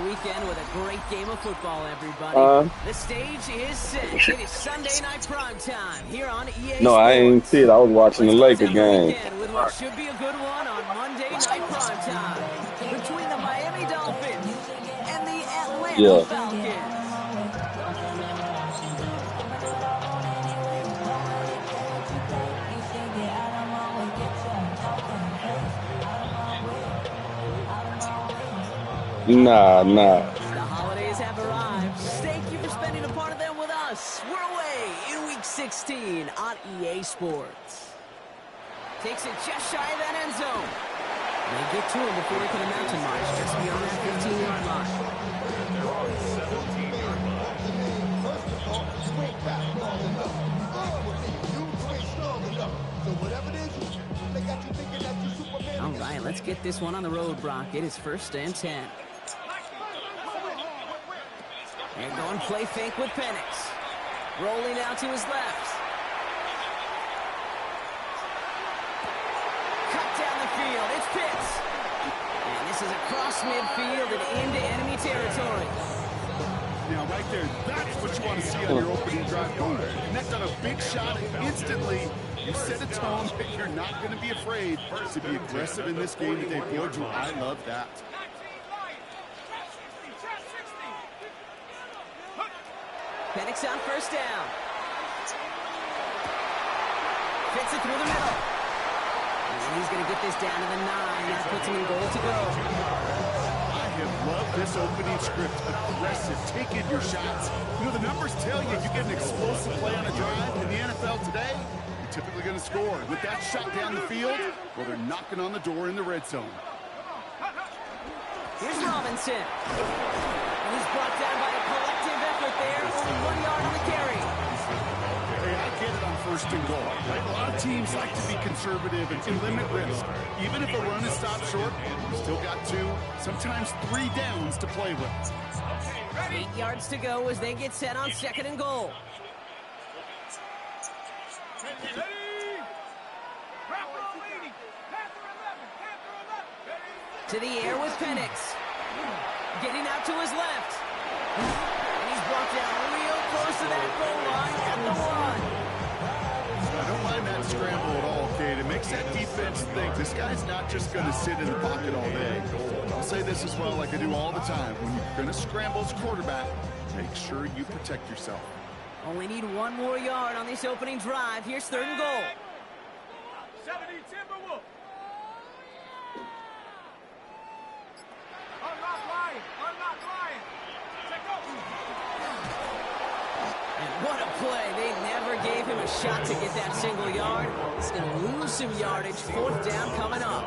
weekend with a great game of football, everybody. The stage is set. It is Sunday night prime time here on EA No, I ain't see it. I was watching the Laker game. With what should be a good one on Monday night prime time between the Miami Dolphins and the Atlanta Falcons. Nah. The holidays have arrived. Thank you for spending a part of them with us. We're away in Week 16 on EA Sports. Takes it just shy of that end zone. They get to him before he can amount to much, just beyond that 15-yard line. All right, let's get this one on the road, Brock. It is 1st and 10. And going play fake with Penix. Rolling out to his left. Cut down the field. It's Pitts. And this is across midfield and into enemy territory. Now, right there, that's what you want to see on your opening drive. Connect on a big shot and instantly you set a tone that you're not going to be afraid to be aggressive in this game today. Boy, Drew, I love that. Penix on 1st down. Fits it through the middle. And he's going to get this down to the 9. That puts him in goal to go. I have loved this opening script. Aggressive, taking your shots. You know, the numbers tell you get an explosive play on a drive in the NFL today, you're typically going to score. With that shot down the field, well, they're knocking on the door in the red zone. Here's Robinson. And he's brought down by a collective effort there. Only 1 yard on the carry. Hey, I get it on 1st and goal. Right? A lot of teams like to be conservative and limit risk. Even if a run is stopped short, you still got 2, sometimes 3 downs to play with. 8 yards to go as they get set on 2nd and goal. To the air with Penix. Getting out to his left. And he's brought down real close to that goal line at the 1. I don't mind that scramble at all, Kate. It makes that defense think this guy's not just going to sit in the pocket all day. I'll say this as well, like I do all the time. When you're going to scramble as quarterback, make sure you protect yourself. Only need 1 more yard on this opening drive. Here's 3rd and goal. 70 Timberwolves. Unlock Lion. Check up. And what a play. They never gave him a shot to get that single yard. He's going to lose some yardage. 4th down coming up.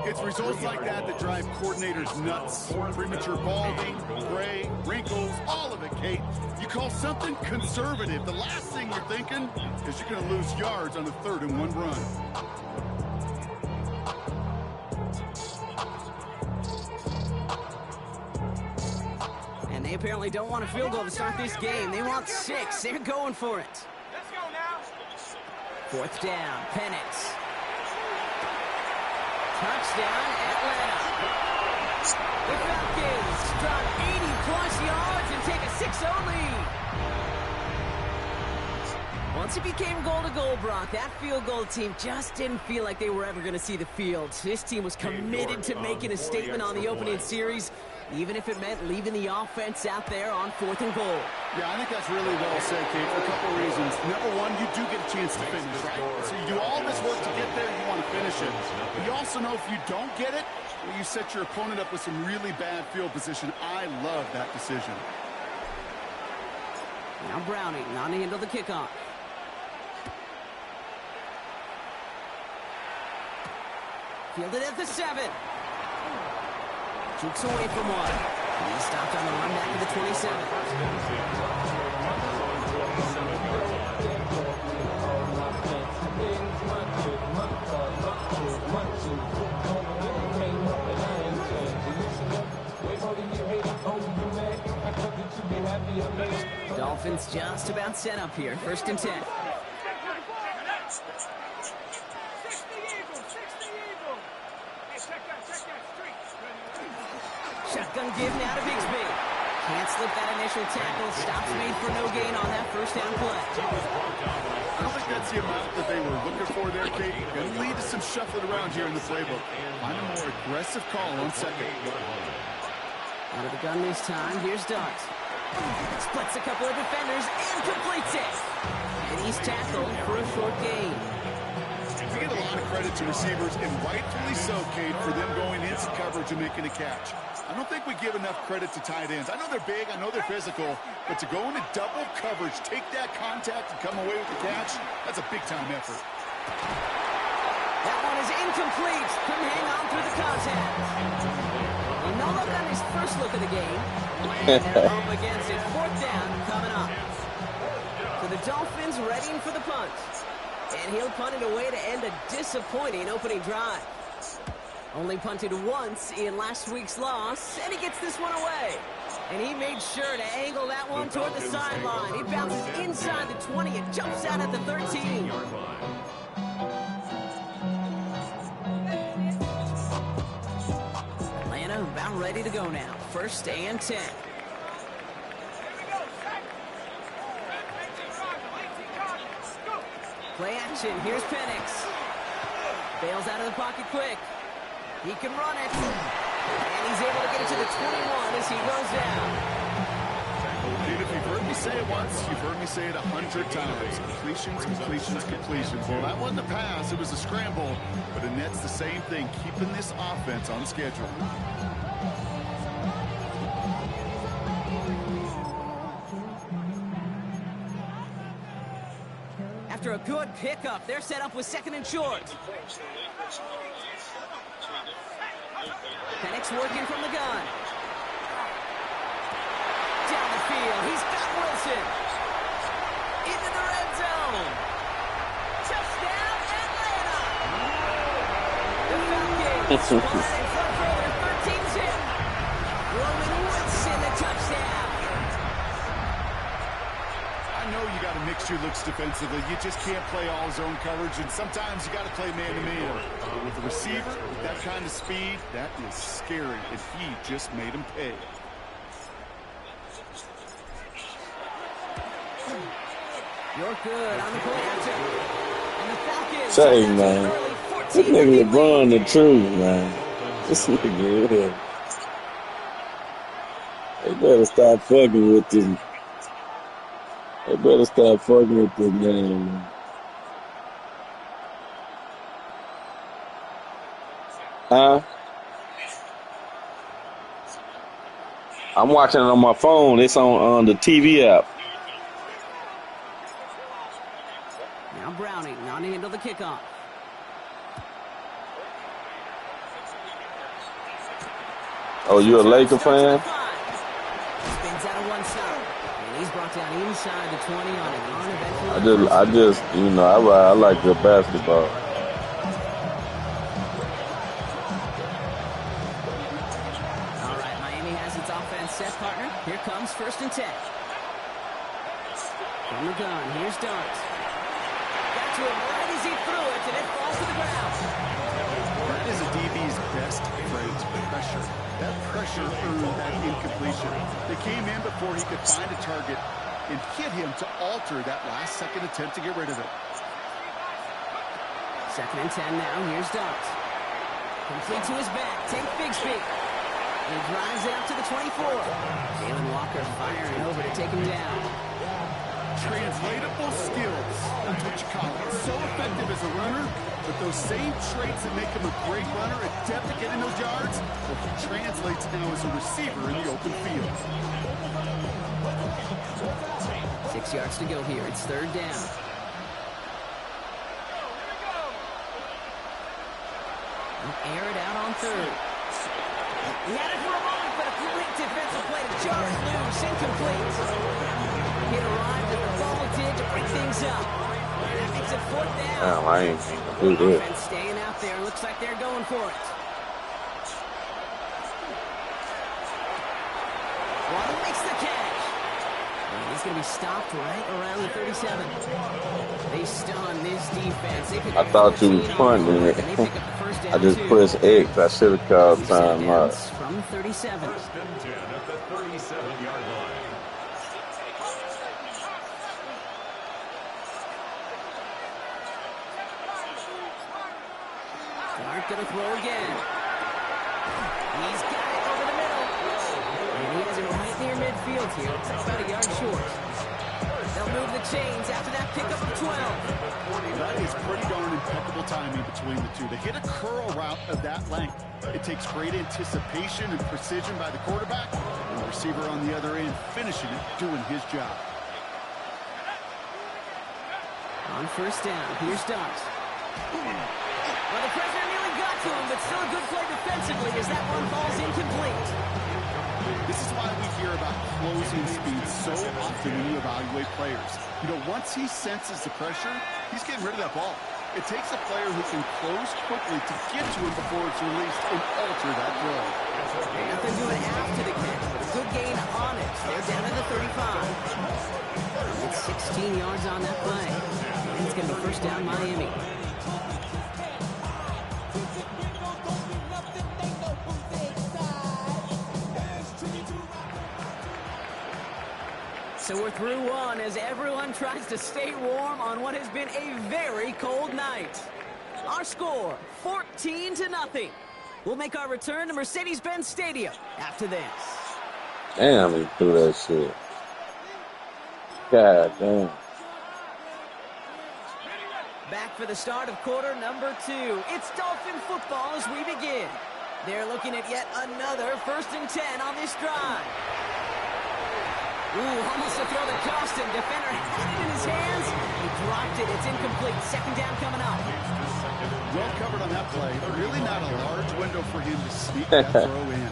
It's results like that that drive coordinators nuts. Premature balding, gray, wrinkles, all of it, Kate. You call something conservative. The last thing you're thinking is you're going to lose yards on a 3rd and 1 run. And they apparently don't want a field goal to start this game. They want 6. They're going for it. Let's go now. 4th down. Penix. Touchdown, Atlanta. The Falcons drop 80-plus yards and take a 6-0 lead. Once it became goal-to-goal, Brock, that field goal team just didn't feel like they were ever going to see the field. This team was committed to making a statement on the opening series, even if it meant leaving the offense out there on 4th and goal. Yeah, I think that's really well said, Kate, for a couple of reasons. Number one, you do get a chance to finish, right? So you do all this work to get there, you want to finish it. But you also know if you don't get it, well, you set your opponent up with some really bad field position. I love that decision. Now Browning on to handle the kickoff. Fielded at the 7. Jukes away from 1. He's stopped on the run back to the 27. Dolphins just about set up here. 1st and 10. Shotgun give now to Bigsby. Can't slip that initial tackle. Stops made for no gain on that first down play. I don't think that's the amount that they were looking for there, Katie. Going to lead to some shuffling around here in the playbook. Find a more aggressive call on second. Out of the gun this time. Here's Dart. Splits a couple of defenders and completes it. And he's tackled for a short gain. We get a lot of credit to receivers, and rightfully so, Kate, for them going into coverage and making a catch. I don't think we give enough credit to tight ends. I know they're big, I know they're physical, but to go into double coverage, take that contact, and come away with the catch, that's a big-time effort. That one is incomplete. Couldn't hang on through the contact. Well, no look on his first look of the game. And they're home against it. Fourth down coming up. So the Dolphins readying for the punt. And he'll punt it away to end a disappointing opening drive. Only punted once in last week's loss, and he gets this one away. And he made sure to angle that one toward the sideline. He bounces inside the 20 and jumps out at the 13. Atlanta about ready to go now. First and 10. Play action. Here's Penix. Bails out of the pocket quick. He can run it. And he's able to get it to the 21 as he goes down. Dude, if you've heard me say it once, you've heard me say it 100 times. Completions, completions, completions. Well, that wasn't a pass. It was a scramble. But it nets the same thing, keeping this offense on schedule. After a good pickup, they're set up with second and short. Penix working from the gun. Down the field, he's got Wilson. Into the red zone. Touchdown, Atlanta! The Falcons spot in front for their 13-10. Roman Woodson, the touchdown. I know you got to mix your looks defensively. You just can't play all zone coverage, and sometimes you got to play man-to-man. But with a receiver with that kind of speed, that is scary, and he just made him pay. You're good on the play action. And the Falcons. Say, man. This nigga LeBron the truth, man. This nigga, yeah. They better stop fucking with him. They better stop fucking with this man. Huh? I'm watching it on my phone. It's on the TV app. Now Browning on to handle the kickoff. Oh, you a Laker fan? Spins out of one side. And he's brought down inside the 20 on an uneventful. I just, you know, I like the basketball. All right, Miami has its offense set, partner. Here comes first and 10. From the gun, here's Dart. Got to him right as he threw it, and it falls to the ground. That is a DB's best phrase, pressure. That pressure earned that incompletion. They came in before he could find a target and hit him to alter that last-second attempt to get rid of it. Second and 10 now. Here's Dart. Complete to his back. Take Bigsby. He drives it up to the 24. Jalen Walker firing over to take him down. Translatable skills. That's what you call it. So effective as a runner, but those same traits that make him a great runner, adept at getting those yards, well, he translates now as a receiver in the open field. 6 yards to go here. It's third down. Air it out on third. He had it for a moment, but a quick defensive play to Josh loose, incomplete. It arrived at the ball did to break things up. That makes it fourth down. Damn, I ain't do that. Offense staying out there. Looks like they're going for it. Waddle makes the catch. And he's going to be stopped right around the 37. They stun this defense. They pick I up thought you 14 was on the punting board, it. and they pick up the first I down, just too. pressed X. I should have called Two set time out. downs from 37. First and 10 at the 37-yard line. Dart going to throw again. He's got it over the middle. And he has it right near midfield here. It's about a yard short. They'll move the chains after that pickup of 12. That is pretty darn impeccable timing between the two. They hit a curl route of that length. It takes great anticipation and precision by the quarterback, and the receiver on the other end finishing it, doing his job. On first down, here's Dart. Well, the pressure nearly got to him, but still a good play defensively as that one falls incomplete. This is why we hear about closing speed so often when you evaluate players. You know, once he senses the pressure, he's getting rid of that ball. It takes a player who can close quickly to get to him before it's released and alter that throw. Nothing doing after the catch, but a good gain on it. They're down to the 35. It's 16 yards on that play. And it's going to be first down Miami. So we're through one as everyone tries to stay warm on what has been a very cold night. Our score, 14-0. We'll make our return to Mercedes-Benz Stadium after this. Damn, he threw that shit. God damn. Back for the start of quarter number 2. It's Dolphin football as we begin. They're looking at yet another 1st and 10 on this drive. Ooh, almost a throw that cost him. Defender had it in his hands. He dropped it. It's incomplete. Second down coming up. Well covered on that play. Really not a large window for him to sneak that throw in.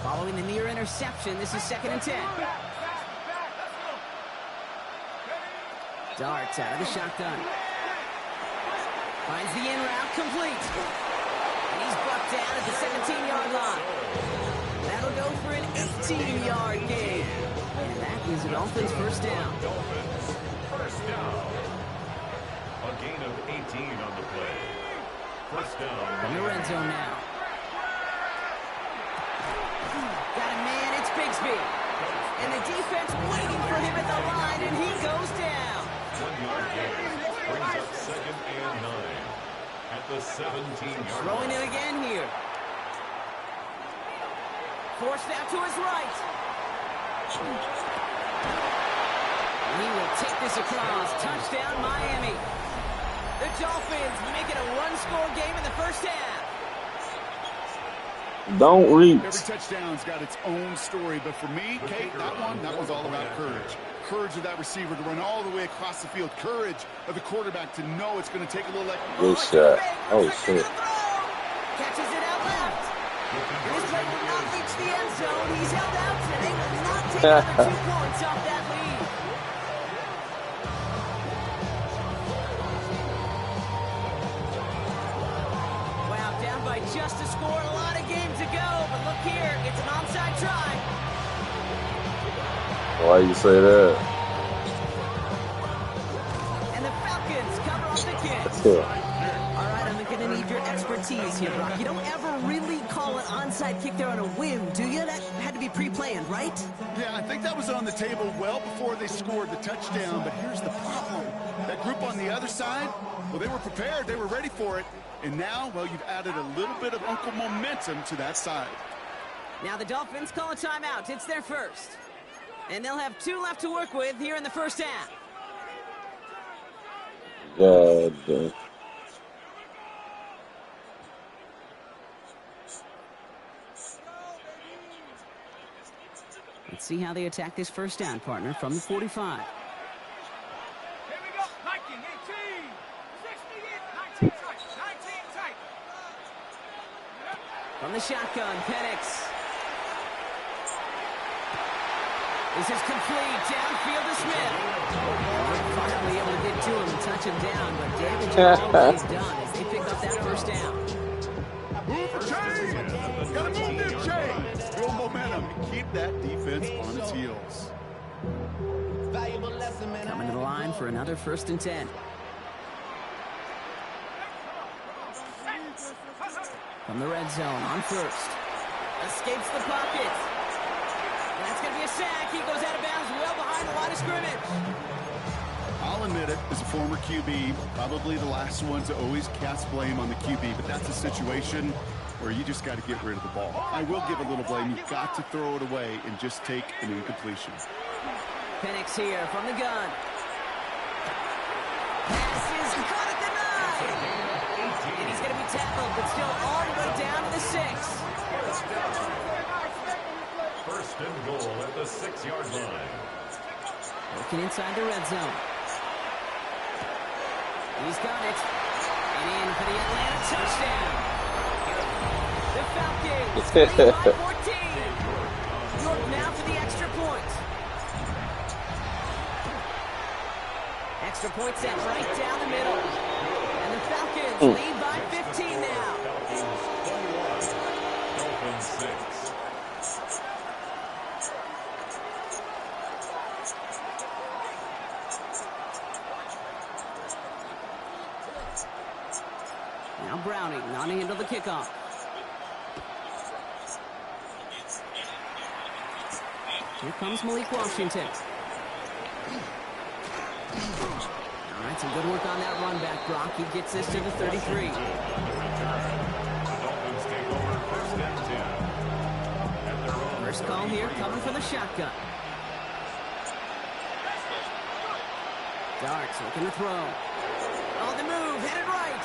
Following the near interception, this is 2nd and 10. Darts out of the shotgun. Finds the in route complete. And he's brought down at the 17-yard line. That'll go for an 18-yard gain. And that is a Dolphins first down. First down. A gain of 18 on the play. First down. From the red zone now. Got a man, it's Bigsby. And the defense waiting for him at the line, and he goes down. 1-yard gain. Brings up 2nd and 9. At the 17-yard line. Throwing it again here. Forced out to his right. He will take this across. Touchdown, Miami. The Dolphins make it a one-score game in the first half. Don't reach. Every touchdown's got its own story, but for me, Kate, that one's all about courage. Courage of that receiver to run all the way across the field. Courage of the quarterback to know it's going to take a little Good shot. Oh, shit. Catches it out left. This play will not reach the end zone. He's held out, and they will not take another 2 points off that lead. Wow, down by just a score. A lot of game to go, but look here. It's an onside try. Why you say that? And the Falcons cover off the kick. That's it. All right, I'm going to need your expertise here, Brock. You don't ever really call an onside kick there on a whim, do you? That had to be pre-planned, right? Yeah, I think that was on the table well before they scored the touchdown, but here's the problem. That group on the other side, well, they were prepared. They were ready for it. And now, well, you've added a little bit of Uncle momentum to that side. Now the Dolphins call a timeout. It's their first. And they'll have 2 left to work with here in the first half. God damn. Let's see how they attack this first down, partner, from the 45. Here we go. 19, 18. 60, 19 tight. 19 tight. From the shotgun, Penix. This is complete. Downfield to Smith. Finally able to get to him and touch him down, but damage is always done as they pick up that first down. Move the chain. Got to move them chains. Build momentum and keep that defense on its heels. Coming to the line for another 1st and 10. From the red zone on 1st. Escapes the pocket. And that's going to be a sack. He goes out of bounds well behind the line of scrimmage. I'll admit it, as a former QB, probably the last one to always cast blame on the QB, but that's a situation where you just got to get rid of the ball. I will give a little blame. You've got to throw it away and just take an incompletion. Penix here from the gun. Pass is caught at the 9. And he's going to be tackled, but still all the way down to the 6. 1st and goal at the 6-yard line. Looking inside the red zone. He's got it. And in for the Atlanta touchdown. The Falcons lead by 14. York now for the extra point. Extra point set right down the middle. And the Falcons lead by 15 now. Dolphins 21. Dolphins 6. Now Browning on to handle the kickoff. Here comes Malik Washington. All right, some good work on that run back, Brock. He gets this to the 33. The Dolphins take over 1st and 10. At their own First call here, coming from the shotgun. Darts looking to throw. On the move, headed right.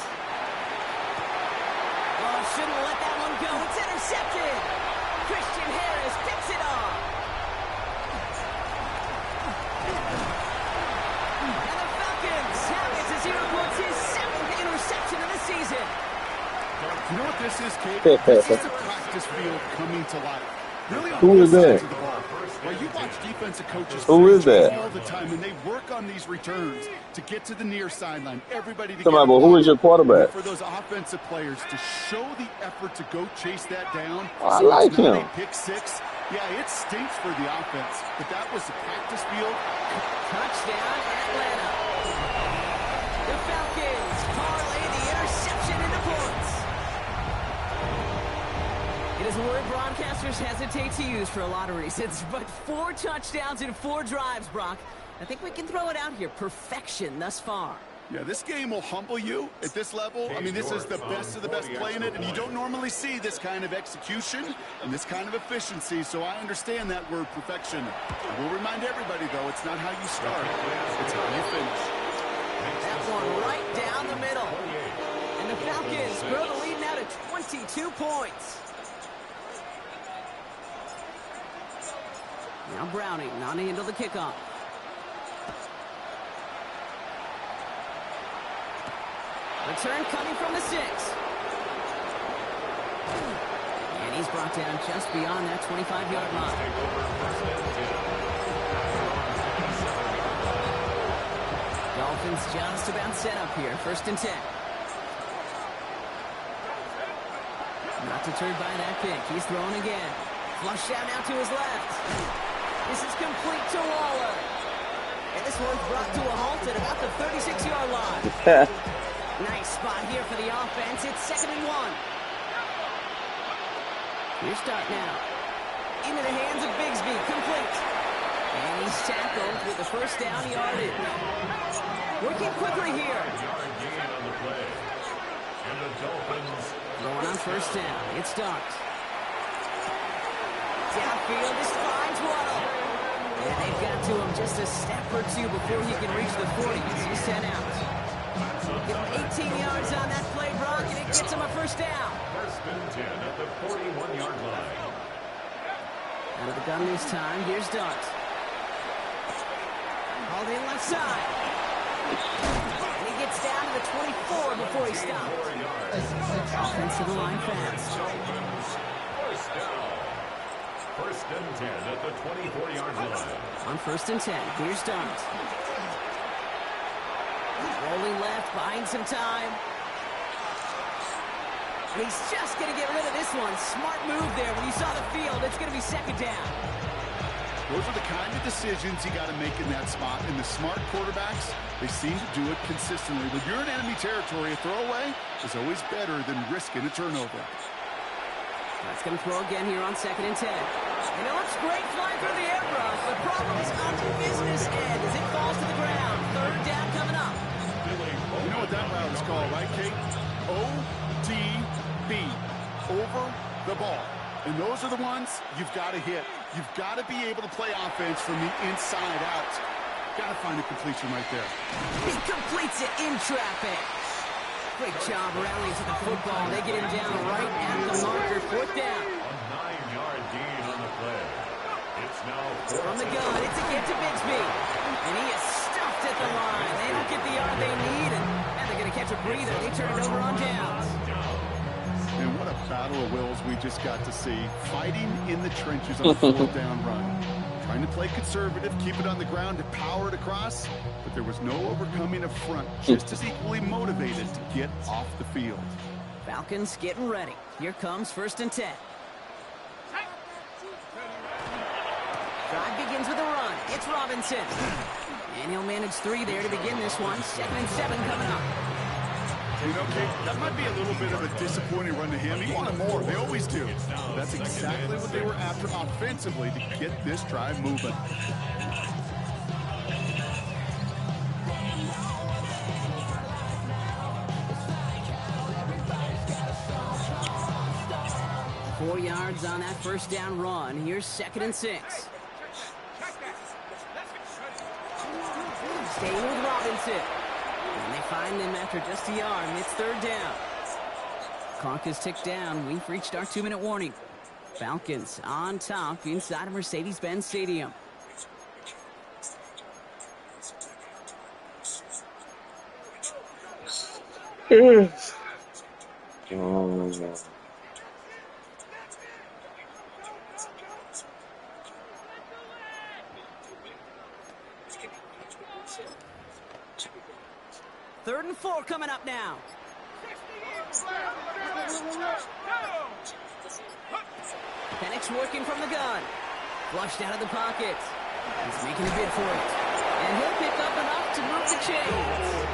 Oh, shouldn't let that one go. It's intercepted. Christian Harris picks it off. And the Falcons have it to 0 points, his 7th interception of the season. You know what this is, Kate? This is a practice field coming to life. Really on Who is both that? sides of the ball. Well, you watch defensive coaches Who is that? all the time, and they work on these returns to get to the near sideline. Everybody together. Somebody, well, who is your quarterback? For those offensive players to show the effort to go chase that down. Oh, I so like it's not him. a pick 6. Yeah, it stinks for the offense, but that was the practice field. Touchdown, Atlanta. The Falcons parlay the interception into points. It is a word broadcasters hesitate to use for a lot of reasons, but 4 touchdowns in 4 drives, Brock. I think we can throw it out here. Perfection thus far. Yeah, this game will humble you at this level. I mean, this is the best of the best playing it, and you don't normally see this kind of execution and this kind of efficiency, so I understand that word perfection. I will remind everybody, though, it's not how you start, it's how you finish. That one right down the middle. And the Falcons grow the lead now to 22 points. Now Browning on to handle the kickoff. Return coming from the 6. And he's brought down just beyond that 25-yard line. Dolphins just about set up here. 1st and 10. Not deterred by that pick. He's throwing again. Flush out now to his left. This is complete to Waller. And this one's brought to a halt at about the 36-yard line. Nice spot here for the offense. It's 2nd and 1. Here's start now. Into the hands of Bigsby. Complete. And he's tackled with the 1st down yardage. Working quickly here. Yard gain on the play. And the Dolphins Going on 1st down. It's Starks. Downfield is finds Waddle. And they've got to him just a step or 2 before he can reach the 40 as he's sent out. Give him 18 yards on that play, Brock, and it gets him a 1st down. 1st and 10 at the 41-yard line. Out of the gun this time, here's Starks. Hauled in left side. And he gets down to the 24 before he stops. Offensive line fast. First down. 1st and 10 at the 24-yard line. On 1st and 10, here's Starks. Rolling left, buying some time. And he's just going to get rid of this one. Smart move there. When you saw the field, it's going to be second down. Those are the kind of decisions you got to make in that spot. And the smart quarterbacks, they seem to do it consistently. When you're in enemy territory, a throwaway is always better than risking a turnover. That's going to throw again here on 2nd and 10. And it looks great flying through the air rush. The problem is on the business end as it falls to the ground. 3rd down coming up. You know what that route is called, right, Kate? OTB. Over the ball. And those are the ones you've got to hit. You've got to be able to play offense from the inside out. Got to find a completion right there. He completes it in traffic. Great job rallying to the football. They get him down right at the marker. 4th down. A 9-yard gain on the play. It's now From the gun, it's a get to Bigsby. And he is stuffed at the line. They don't get the yard they need, and they're going to catch a breather. They turn it over on downs. And what a battle of wills we just got to see. Fighting in the trenches on a 4th down run. Trying to play conservative, keep it on the ground to power it across, but there was no overcoming a front, just as equally motivated to get off the field. Falcons getting ready. Here comes 1st and 10. Drive begins with a run. It's Robinson. And he'll manage 3 there to begin this one. 2nd and 7 coming up. You know, Kate, that might be a little bit of a disappointing run to him. He wanted more. They always do. But that's exactly what they were after offensively to get this drive moving. Four yards on that 1st down run. Here's 2nd and 6. Staying with Robinson. And they find them after just a yard, and it's 3rd down. Clock is ticked down. We've reached our 2-minute warning. Falcons on top inside of Mercedes-Benz Stadium. Oh, no. Third and 4 coming up now. Penix working from the gun. Flushed out of the pocket. He's making a bid for it. And he'll pick up enough to move the chains.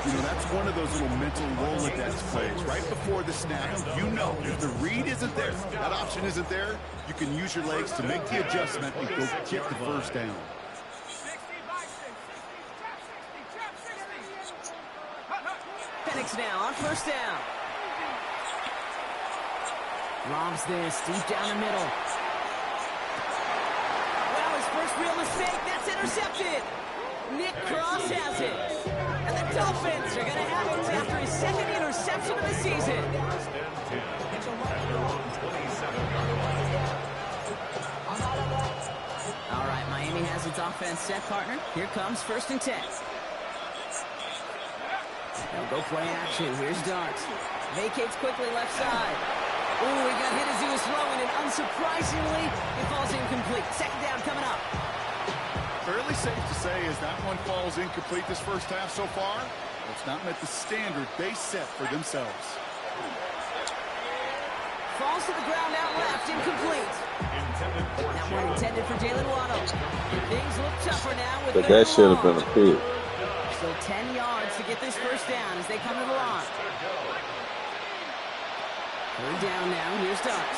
You know, that's one of those little mental Rolodex plays. Right before the snap, you know if the read isn't there, that option isn't there, you can use your legs to make the adjustment and go get the 1st down. Penix now on 1st down. Lobs this deep down the middle. Well, his first real mistake. That's intercepted. Nick Cross has it. And the Dolphins are going to have it after his 2nd interception of the season. All right, Miami has its offense set, partner. Here comes 1st and 10. They'll go play action. Here's Darts. Vacates quickly left side. Ooh, he got hit as he was throwing, and unsurprisingly, it falls incomplete. 2nd down coming up. Fairly safe to say as that one falls incomplete this 1st half so far, it's not met the standard they set for themselves. Falls to the ground out left, incomplete. That one intended for Jalen Waddle. Things look tougher now with But that should have been a pick. So 10 yards to get this 1st down as they come to the line. 3rd down now. Here's Darts.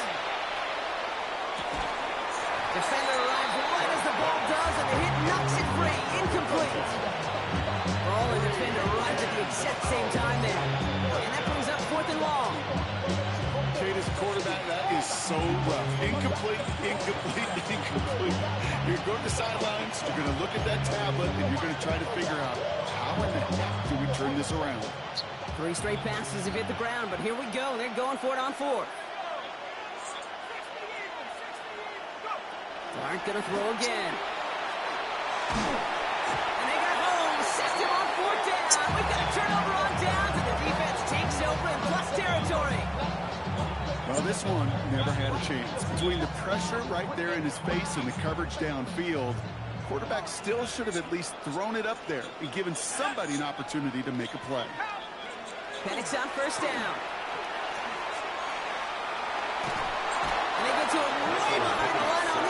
Defender arrives right as the ball does, and the hit knocks it free. Incomplete. Ball and defender arrives at the exact same time there. And that brings up 4th and long. Kate, as a quarterback, that is so rough. Incomplete, incomplete, incomplete. You're going to the sidelines, you're going to look at that tablet, and you're going to try to figure out how in the heck do we turn this around. 3 straight passes have hit the ground, but here we go. They're going for it on 4th. Dart going to throw again. And they got home. Sets him on 4th down. We've got a turnover on downs, and the defense takes over in plus territory. Well, this one never had a chance. Between the pressure right there in his face and the coverage downfield, quarterback still should have at least thrown it up there and given somebody an opportunity to make a play. Penix on 1st down.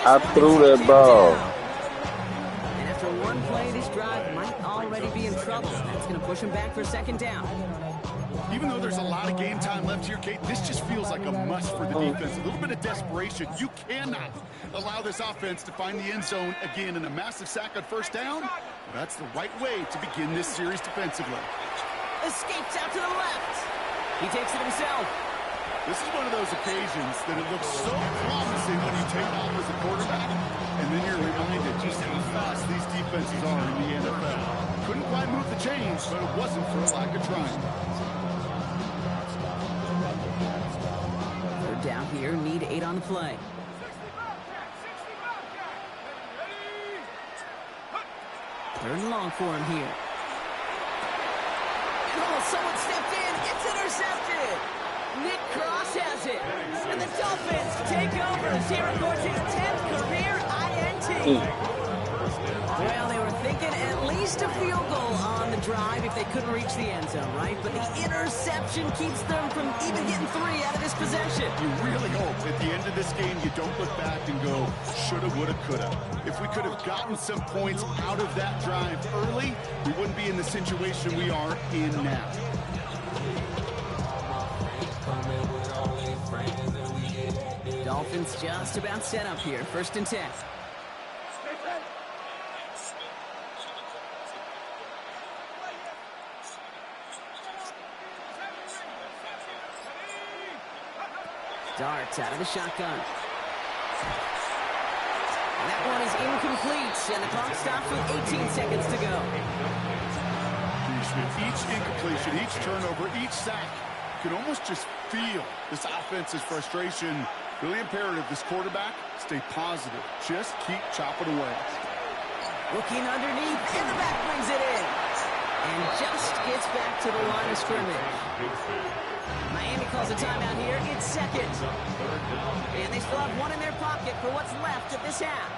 I threw that ball. And after one play, this drive might already be in trouble. That's going to push him back for second down. Even though there's a lot of game time left here, Kate, this just feels like a must for the defense. A little bit of desperation. You cannot allow this offense to find the end zone again in a massive sack on first down. That's the right way to begin this series defensively. Escapes out to the left. He takes it himself. This is one of those occasions that it looks so promising when you take off as a quarterback, and then you're reminded just how fast these defenses are in the NFL. Couldn't quite move the chains, but it wasn't for a lack of trying. Third down here, need 8 on the play. Third and long for him here. And someone stepped in. It's intercepted. Nick Cross has it. And the Dolphins take over as he records his 10th career INT. Well, they were thinking at least a field goal on the drive if they couldn't reach the end zone, right? But the interception keeps them from even getting 3 out of this possession. You really hope at the end of this game you don't look back and go, shoulda, woulda, coulda. If we could have gotten some points out of that drive early, we wouldn't be in the situation we are in now. Dolphins just about set up here. 1st and 10. Darts out of the shotgun. And that one is incomplete, and the clock stops with 18 seconds to go. Each incompletion, each turnover, each sack, you can almost just feel this offense's frustration. Really imperative this quarterback stay positive. Just keep chopping away. Looking underneath, and the back brings it in. And just gets back to the line of scrimmage. Miami calls a timeout here. It's second. And they still have 1 in their pocket for what's left of this half.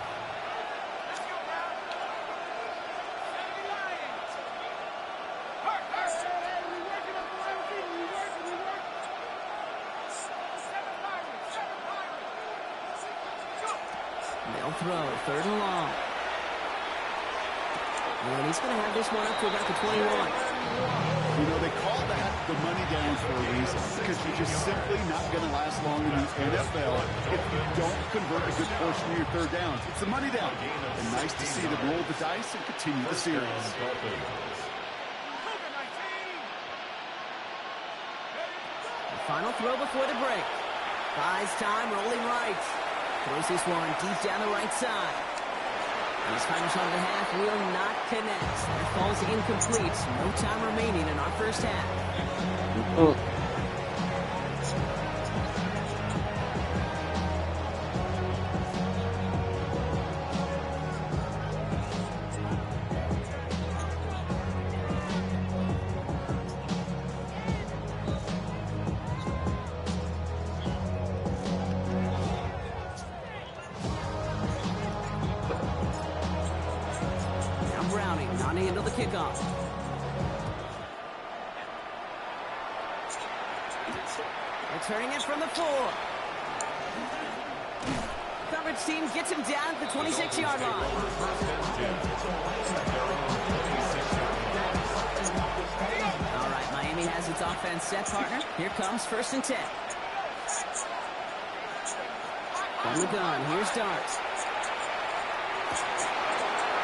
They'll throw. 3rd and long. And he's going to have this one up to about the 21. You know, they call that the money down for a reason, because you're just simply not going to last long in the NFL if you don't convert a good portion of your 3rd downs. It's the money down. And nice to see them roll the dice and continue the series. The final throw before the break. Buys time, rolling right. Throws this one deep down the right side. His final shot of the half will not connect. That falls incomplete. No time remaining in our first half. Browning on the end of the kickoff. Returning it from the 4. Coverage team gets him down at the 26-yard line. All right, Miami has its offense set, partner. Here comes 1st and 10. From the gun, here's Darts.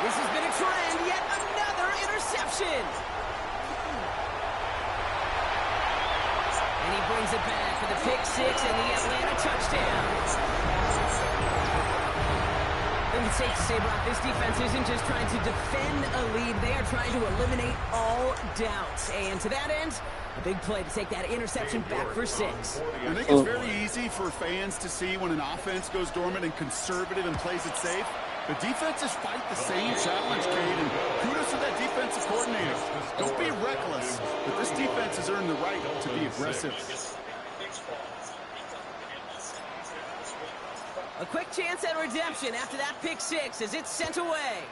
This has been a trend, yet another interception. And he brings it back for the pick 6 and the Atlanta touchdown. I think it's safe to say, Brock, this defense isn't just trying to defend a lead. They are trying to eliminate all doubts. And to that end, a big play to take that interception back for 6. I think it's very easy for fans to see when an offense goes dormant and conservative and plays it safe. The defenses fight the same challenge, Cade, and kudos to that defensive coordinator. Don't be reckless, but this defense has earned the right to be aggressive. A quick chance at redemption after that pick 6 as it's sent away.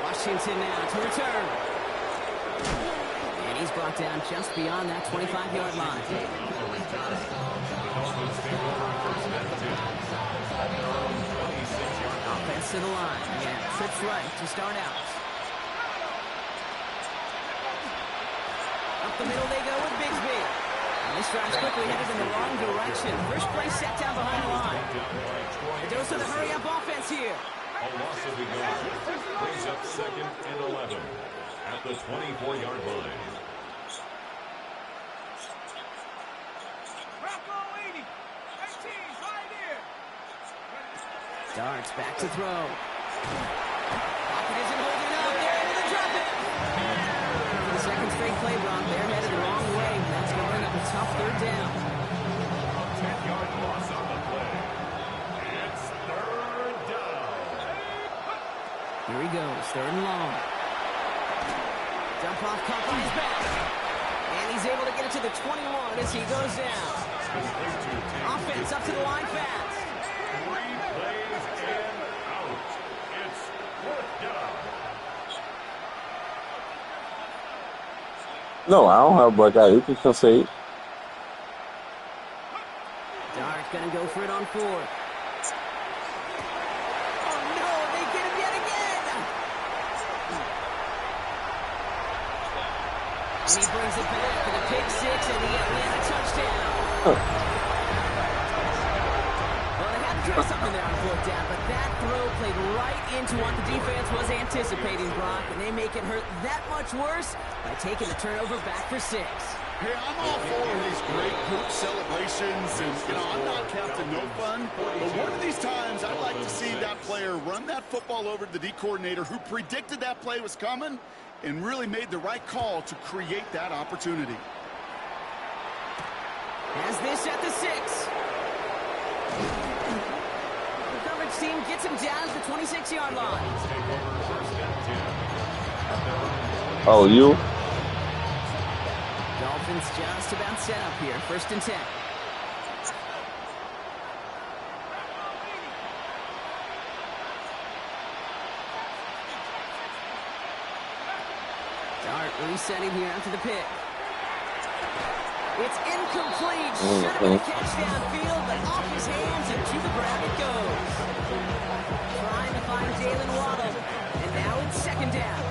Washington now to return. And he he's brought down just beyond that 25-yard line. The Dolphins take over first and 10. At their own 26-yard line. Offense to the line. Yeah, trips right to start out. Up the middle they go with Bigsby. And this drive's quickly headed in the wrong direction. First play set down behind the line. A dose of the hurry-up offense here. A loss of the yard brings up second and 11 at the 24-yard line. Rocco 80. 18, right here. Darts back to throw. Pocket isn't holding up. They're able to drop it. For the second straight play, Brock, they're headed the wrong way. That's going to bring up a tough third down. 10-yard loss on the play. It's third down. Here he goes, third and long. Dump off caught by his back. And he's able to get it to the 21 as he goes down. Offense up to the line fast. 3 plays and out. It's fourth down. No, I don't have Buckeye. You can concede. Dart's going to go for it on fourth. Oh, no, they get him yet again. And he brings it back for the pick six and the Atlanta touchdown. Well, they had to try something there on fourth down, but that throw played right into what the defense was anticipating, Brock, and they make it hurt that much worse by taking the turnover back for 6. Hey, I'm all for these great hoop celebrations, and, I'm not Captain No Fun, but one of these times I'd like to see that player run that football over to the D coordinator who predicted that play was coming and really made the right call to create that opportunity. Has this at the 6. The coverage team gets him down to the 26-yard line. Take over first and 10 at their own 20. Oh, you? Dolphins just about set up here. First and 10. Dart resetting here after the pick. It's incomplete. Should have been a catch downfield, but off his hands and to the ground it goes. Trying to find Jalen Waddle. And now it's second down.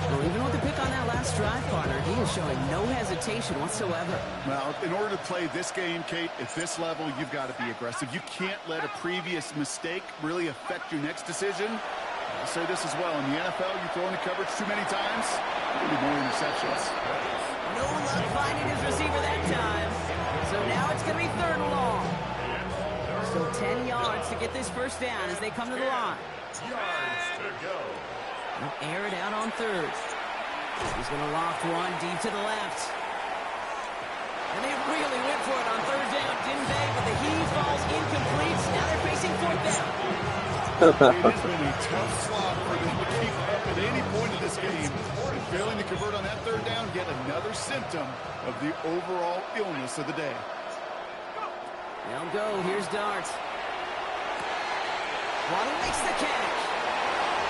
Well, even with the pick on that last drive, partner, he is showing no hesitation whatsoever. Well, in order to play this game, Kate, at this level, you've got to be aggressive. You can't let a previous mistake really affect your next decision. I'll say this as well. In the NFL, you throw into coverage too many times, there'll be more interceptions. No luck finding his receiver that time. So now it's going to be third and long. Still 10 yards to get this first down as they come to the line. Yards to go. They'll air it out on third. He's going to loft one deep to the left. And they really went for it on third down, didn't they? But the heave falls incomplete. Now they're facing fourth down. It has been a tough slog for them to keep up at any point in this game. And failing to convert on that third down, yet another symptom of the overall illness of the day. They'll go. Here's Dart. Waddle makes the catch.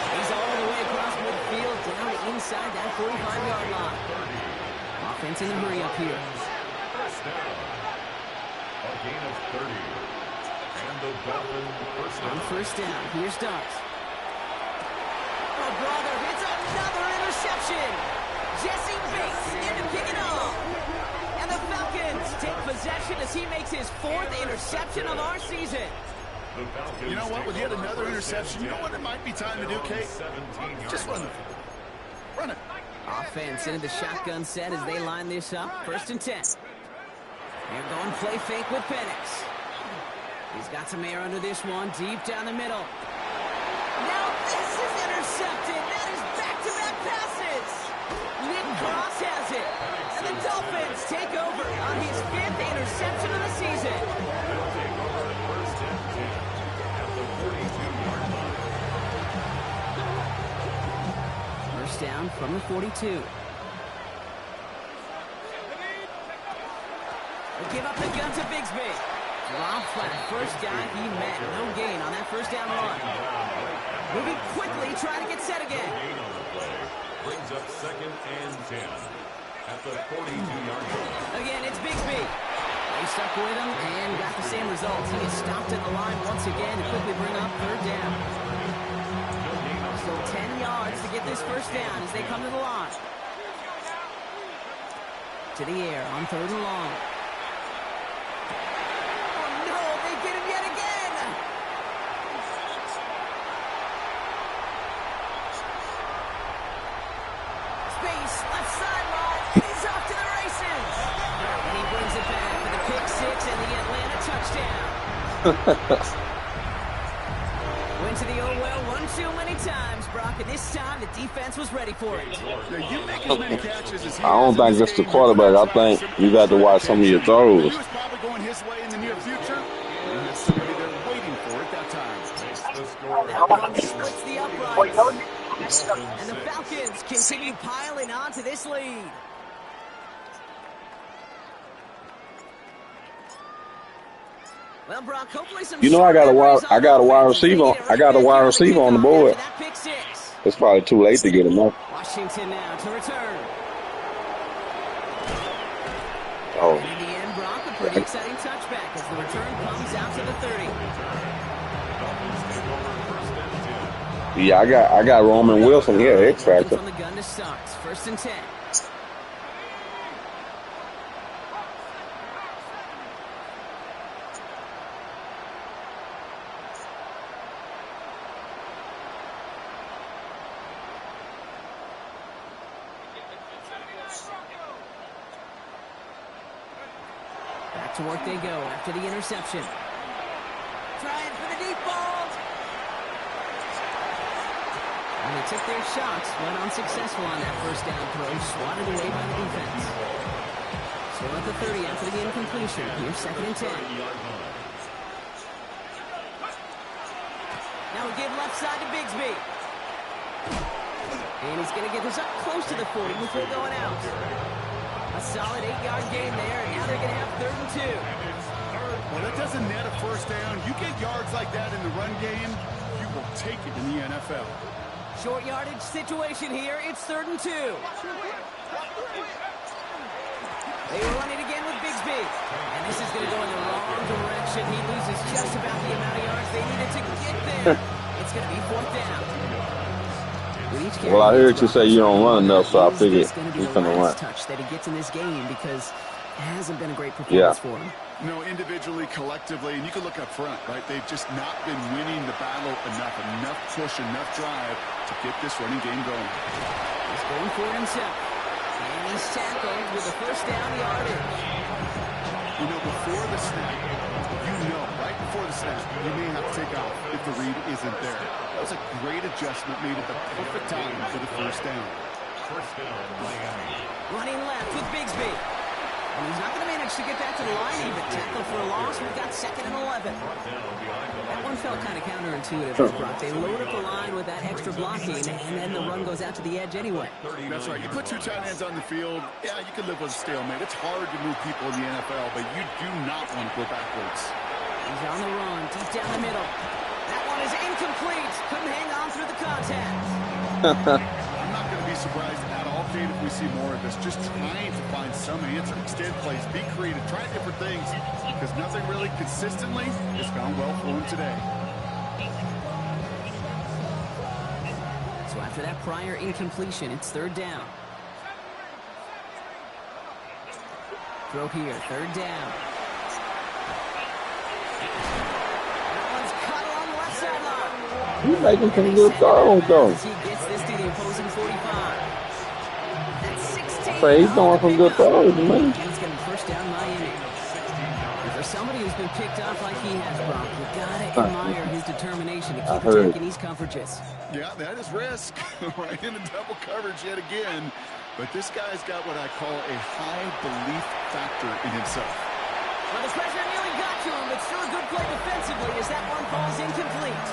He's all the way across midfield down inside that 45-yard line. Offense in the hurry up here. First down. A gain of 30. And the Dolphins first On down. first down, here's Dart. Oh, brother, it's another interception. Jesse Bates in to pick it up. And the Falcons take possession as he makes his 4th interception of our season. The Falcons You know what? With take yet over another first interception, you and know what it might be time to do, Kate? 17-yard Just run line. it. Run it. Offense into the shotgun set as they line this up. First and 10. They're going play fake with Penix. He's got some air under this one, deep down the middle. Now this is intercepted. That is back-to-back passes. Nick Cross has it. And the Dolphins take over on his 5th interception of the season. They'll take over first and 10 at the 42-yard line. First down from the 42. They give up the gun to Bigsby. Rob flat, first guy he met. No gain on that first down run. Moving quickly, trying to get set again. Gain on the play brings up second and 10. at the 42-yard line. Again, it's Bigsby. They stuck with him and got the same results. He gets stopped at the line once again to quickly bring up third down. Still 10 yards to get this first down as they come to the line. To the air on third and long. Oh no, they get him yet again! Space, left sideline, and he's off to the races! And he brings it back for the pick six and the Atlanta touchdown. Went to the old well one too many times, Brock, and this time the defense was ready for it. Yeah, you make as many catches as he I don't think it's the quarterback. I think you got to watch some of your throws. He was probably going his way in the near future. And there's somebody there waiting for it that time. The score. That one splits the uprights. And the Falcons continue piling on to this lead. Well, Brock, hopefully some You know, I got a wide receiver on the board. That pick six. It's probably too late to get him up. Washington now to return. Oh, And in the end, Brock, a pretty exciting touchback as the return comes out to the 30. Dolphins take over first and 10. yeah, I got Roman Wilson here, X Factor. From the gun to start. First and 10. Back to work they go after the interception. Trying for the deep ball. And they took their shots, went unsuccessful on that first down throw, swatted away by the defense. Still at the 30 after the incompletion. Here's second and 10. Now we give left side to Bigsby. And he's going to get this up close to the 40 before going out. A solid 8-yard gain there, and now they're going to have third and 2. Well, that doesn't net a first down. You get yards like that in the run game, you will take it in the NFL. Short yardage situation here. It's third and 2. They were running again with Bigsby. And this is going to go in the wrong direction. He loses just about the amount of yards they needed to get there. It's going to be fourth down. Well, I heard you say you don't run enough, so I figured It's going to be he's the going to run. last touch that he gets in this game because it hasn't been a great performance for him. No, individually, collectively, and you can look up front, right? They've just not been winning the battle enough push, enough drive to get this running game going. He's going for it himself. And he's tackled with a first down yardage. You know, before the snap, right before the snap, you may have to take off if the read isn't there. That was a great adjustment made at the perfect time for the first down. First down, Miami. Running left with Bigsby. And he's not going to manage to get that to the line even. Tackle for a loss. We've got second and 11. That one felt kind of counterintuitive, Brock. They load up the line with that extra blocking, and then the run goes out to the edge anyway. That's right. You put two tight ends on the field, yeah, you can live with a stalemate. It's hard to move people in the NFL, but you do not want to go backwards. He's on the run, deep down the middle. That one is incomplete. Couldn't hang on through the contact. I'm not going to be surprised at all, Kate, if we see more of this. Just trying to find some answer. Extend plays, be creative, try different things, because nothing really consistently has gone well for him today. So after that prior incompletion, it's third down. Throw here, third down. That one's cut along the left sideline. He's making some good throws, though. He gets this to the opposing 45. That's 16. So he's doing some good throws, man. And it's going to be first down Miami. And for somebody who's been picked off like he has, Brock, you got to admire his determination to keep attacking these coverages. Yeah, that is risk. Right into double coverage yet again. But this guy's got what I call a high belief factor in himself. Well, the pressure nearly got to him, but still a good play defensively as that one falls incomplete.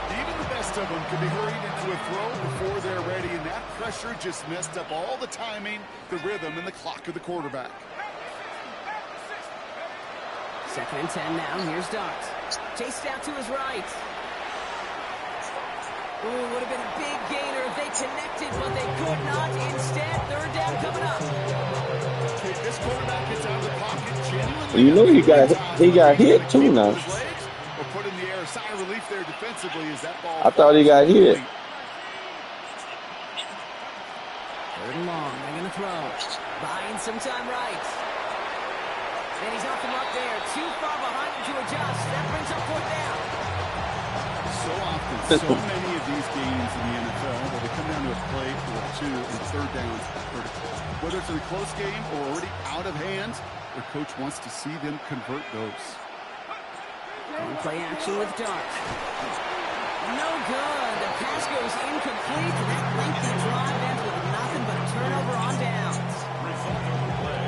Even the best of them can be hurried into a throw before they're ready, and that pressure just messed up all the timing, the rhythm, and the clock of the quarterback. Second and 10 now. Here's Dart. Chased out to his right. Ooh, would have been a big gainer if they connected, but they could not. Instead, third down coming up. If this quarterback gets out of the pocket genuinely, You know he got hit too now. Or put in the air, a sigh of relief there defensively as that ball. I thought he got hit. Third and long, they're going to throw. Buying some time right. And he's off the mark there. Too far behind him to adjust. That brings up fourth down. So often, so many of these games in the NFL where they come down to a play or two and third downs critical. Whether it's in a close game or already out of hand, their coach wants to see them convert those. And play action with Dart. No good. The pass goes incomplete. That lengthy drive ends with nothing but a turnover on downs.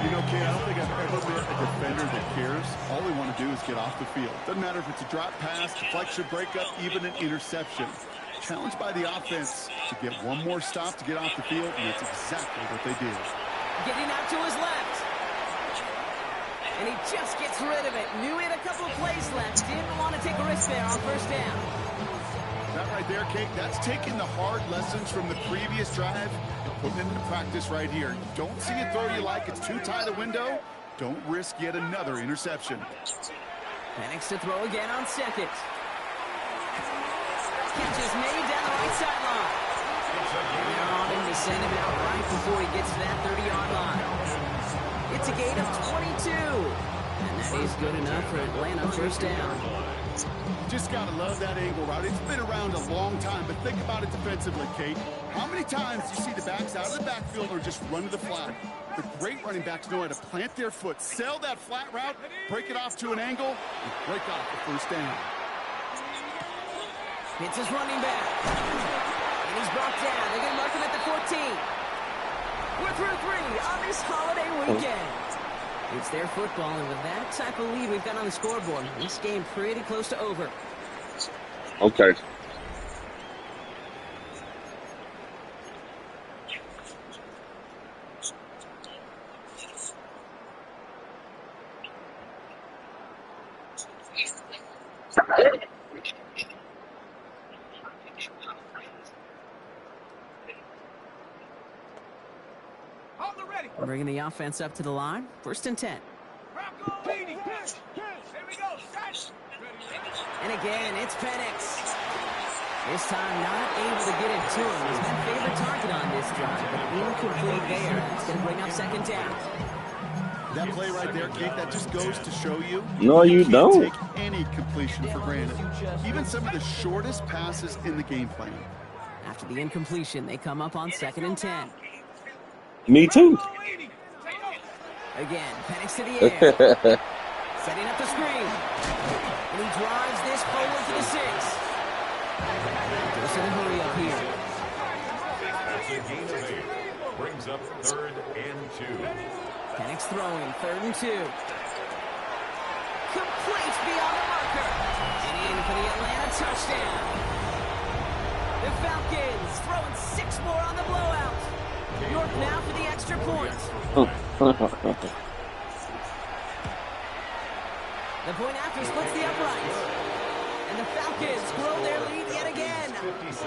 You know, Kate, I don't think I've ever met a defender that cares. All they want to do is get off the field. Doesn't matter if it's a drop pass, deflection, breakup, even an interception. Challenged by the offense to get one more stop to get off the field, and that's exactly what they did. Getting out to his left. And he just gets rid of it. Knew he had a couple of plays left. Didn't want to take a risk there on first down. That right there, Kate, that's taking the hard lessons from the previous drive and putting it into practice right here. You don't see a throw you like, it's too tight a window. Don't risk yet another interception. Penix to throw again on second. Catch is made down the right sideline. They're on him to send him out right before he gets to that 30-yard line. It's a gain of 22. And that is good enough for Atlanta first down. Just got to love that angle route. It's been around a long time, but think about it defensively, Kate. How many times do you see the backs out of the backfield or just run to the flat? The great running backs know how to plant their foot, sell that flat route, break it off to an angle, and break off the first down. Hits his running back. And he's brought down. They're going to mark him at the 14. We're through 3 on this holiday weekend. It's their football, and with that type of lead we've got on the scoreboard, this game pretty close to over. Okay. Bringing the offense up to the line. First and 10. And again, it's Penix. This time not able to get it to him. He's been favorite target on this drive, but incomplete there. That's going to bring up second down. That play right there, Kate, that just goes to show you. No, you can't don't. take any completion for granted. Even some of the shortest passes in the game plan. After the incompletion, they come up on second and 10. Me too. Again, Penix to the air. Setting up the screen. And he drives this forward for the 6. There's some hurry up here. That's a gain of 8. Brings up third and 2. Penix throwing, third and 2. Complete beyond the marker. And in for the Atlanta touchdown. The Falcons throwing 6 more on the blowout. York now for the extra point. The point after splits the uprights. And the Falcons grow their lead yet again. 56.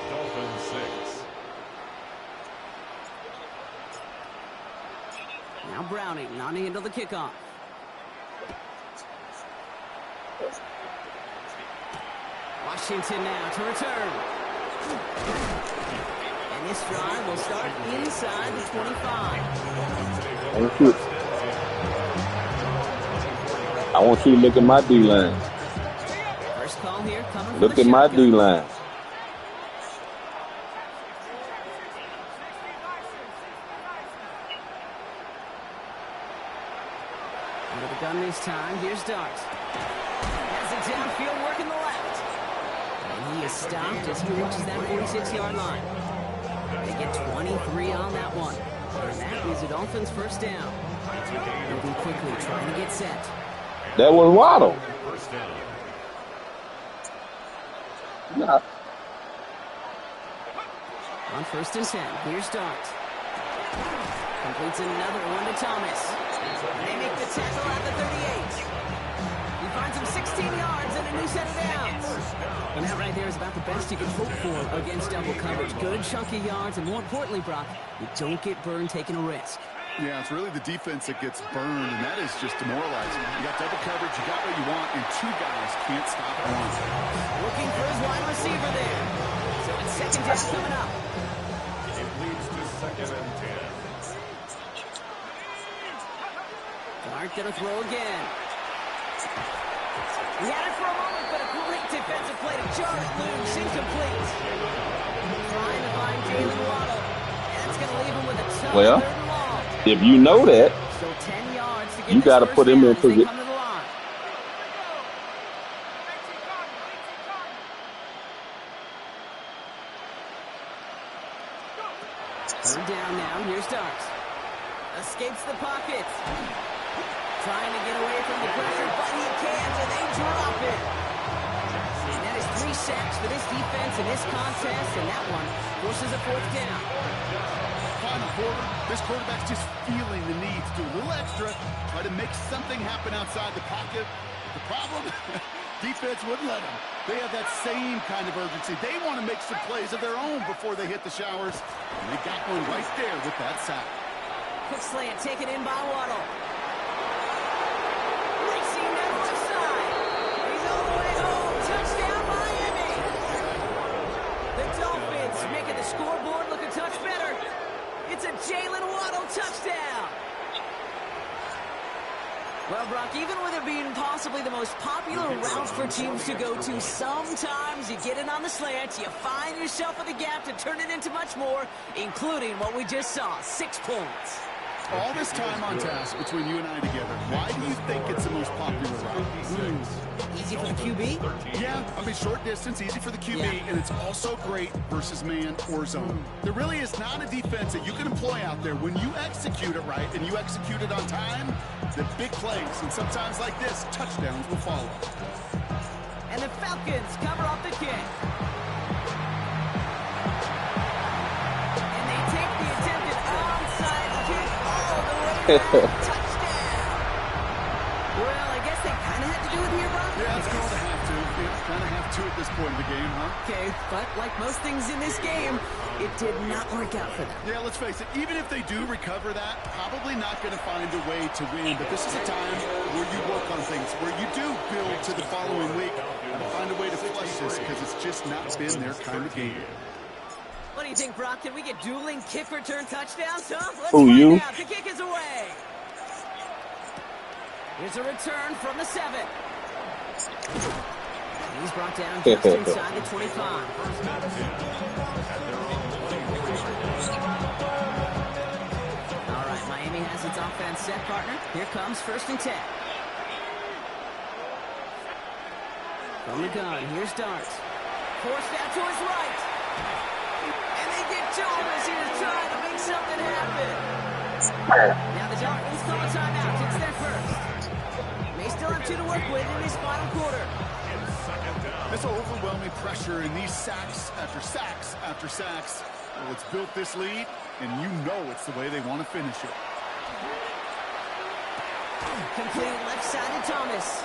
Dolphins 6. Now Browning on to handle the kickoff. Washington now to return. And this drive will start inside the 25. I want you to look at my D-line. First call here coming Look from at the my shotgun. D-line. Under the gun this time, here's Dart. Has it downfield, working the left. And he is stopped as he reaches that 46-yard line. They get 23 on that one. And that is the Dolphins' first down. Moving quickly, trying to get set. That was Waddle. First down. Nah. On first and 10, here's Dart. Completes another one to Thomas. And they make the tackle at the 38. He finds him 16 yards and a new set of downs. And that right there is about the best you can hope for against double coverage. Good chunky yards, and more importantly, Brock, you don't get burned taking a risk. Yeah, it's really the defense that gets burned, and that is just demoralizing. You got double coverage, you got what you want, and two guys can't stop one. Looking for his wide receiver there. So it's second down coming up. It leads to 2nd and 10. Dart gonna throw again. He had it for a moment, but a great defensive play to jar it loose, incomplete. Trying to find Jalen Waddle. That's gonna leave him with a tough Well, 3rd and long. if you know that, So 10 yards to get you this got to first put him down in as they position. come to the line. Third down now. Here's Starks. Escapes the pocket. Trying to get away from the pressure, but he can't, and they drop it. And that is 3 sacks for this defense in this contest, and that one forces a 4th down. Final quarter, this quarterback's just feeling the need to do a little extra, try to make something happen outside the pocket. The problem, defense wouldn't let them. They have that same kind of urgency. They want to make some plays of their own before they hit the showers, and they got one right there with that sack. Quick slant taken in by Waddle. Racing down the left side. He's all the way home. Touchdown, Miami. The Dolphins making the scoreboard look a touch better. It's a Jalen Waddle touchdown. Well, Brock, even with it being possibly the most popular route for teams to go to, sometimes you get it on the slant, you find yourself in the gap to turn it into much more, including what we just saw, 6 points. All this time on task between you and I together, why do you think it's the most popular route? Easy for the QB? Yeah, I mean, short distance, easy for the QB, Yeah. and it's also great versus man or zone. There really is not a defense that you can employ out there. When you execute it right and you execute it on time, the big plays, and sometimes like this, touchdowns will follow. And the Falcons cover up the kick. And they take the attempted onside kick all the way back. Touchdown! Well, I guess they kind of had to do it here, Brock. Yeah, it's called a have to. It's kind of have to at this point in the game, huh? Okay, but like most things in this game, it did not work out for them. Yeah, let's face it, even if they do recover that, probably not going to find a way to win. But this is a time where you work on things, where you do build to the following week and find a way to flush this because it's just not been their kind of game. What do you think, Brock? Can we get dueling kick return touchdowns, huh? Let's Who, find you? out. The kick is away. Here's a return from the 7. He's brought down just inside the 25. All right, Miami has its offense set, partner. Here comes 1st and 10. From the gun, here's Darts. Forced out to his right. And they get to him as he was trying to make something happen. Now the Dolphins call a timeout. It's their first. They still have 2 to work with in this final quarter. This overwhelming pressure and these sacks after sacks after sacks, well, it's built this lead, and you know it's the way they want to finish it. Completed left side to Thomas.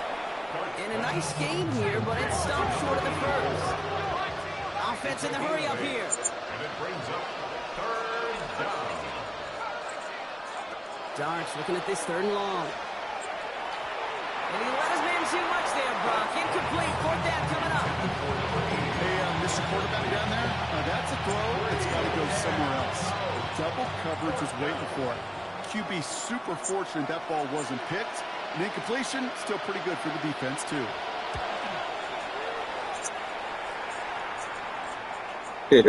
And a nice game here, but it stopped short of the first. Offense in the hurry up here. And it brings up 3rd down. Darts looking at this 3rd and long. And he let his man too much there, Brock. Incomplete. 4th down coming up. Hey, Mr. Quarterback down there, that's a throw. It's got to go somewhere else. Double coverage is waiting for it. QB super fortunate that ball wasn't picked. And incompletion, still pretty good for the defense, too. Ooh,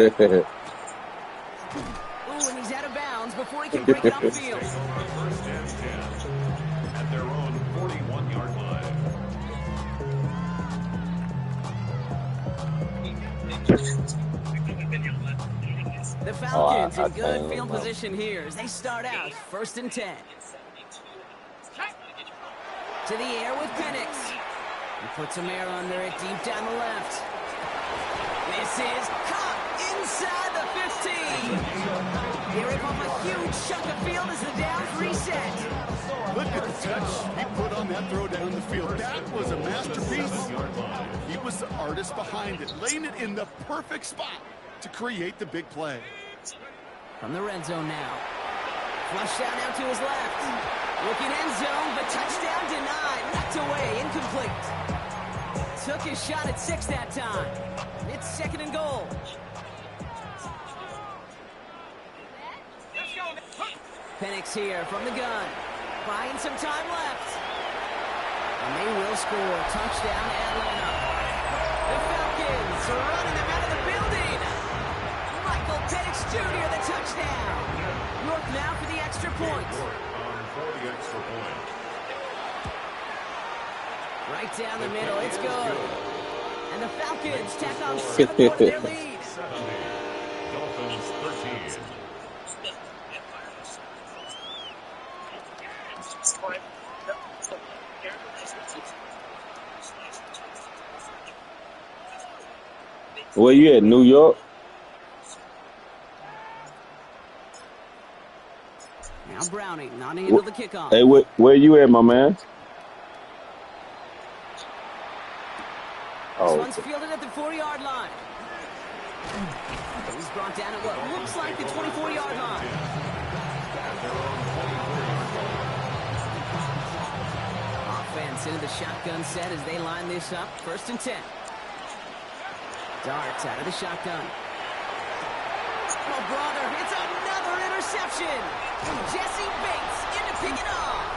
and he's out of bounds before he can break it upfield. On 1st and 10 at their own 41-yard line. The Falcons I in good don't field know. position here as they start out 1st and 10. To the air with Penix. He puts some air under it deep down the left. This is caught inside the 15. They rip off a huge chunk of field as the downs reset. Look at the touch he put on that that throw down the field. That was a masterpiece. He was the artist behind it, laying it in the perfect spot to create the big play. From the red zone now. Flush down now to his left. Looking end zone, but touchdown denied. Knocked away, incomplete. Took his shot at 6 that time. It's 2nd and goal. Penix here from the gun. Buying some time left. And they will score. Touchdown, Atlanta. The Falcons are running them out of the building. Michael Penix Jr. the touchdown. York now for the extra point. For the extra point. Right down the middle. It's good. And the Falcons tack on 7 more to their lead. 70. Dolphins 13. Where you at, New York? Now Browning not into the kickoff. Hey, where you at, my man? This one's fielded at the 4-yard line. He's brought down at what looks like the 24-yard line. Offense into the shotgun set as they line this up. 1st and 10. Darts out of the shotgun. Oh, brother, it's another interception. Jesse Bates in to pick it off.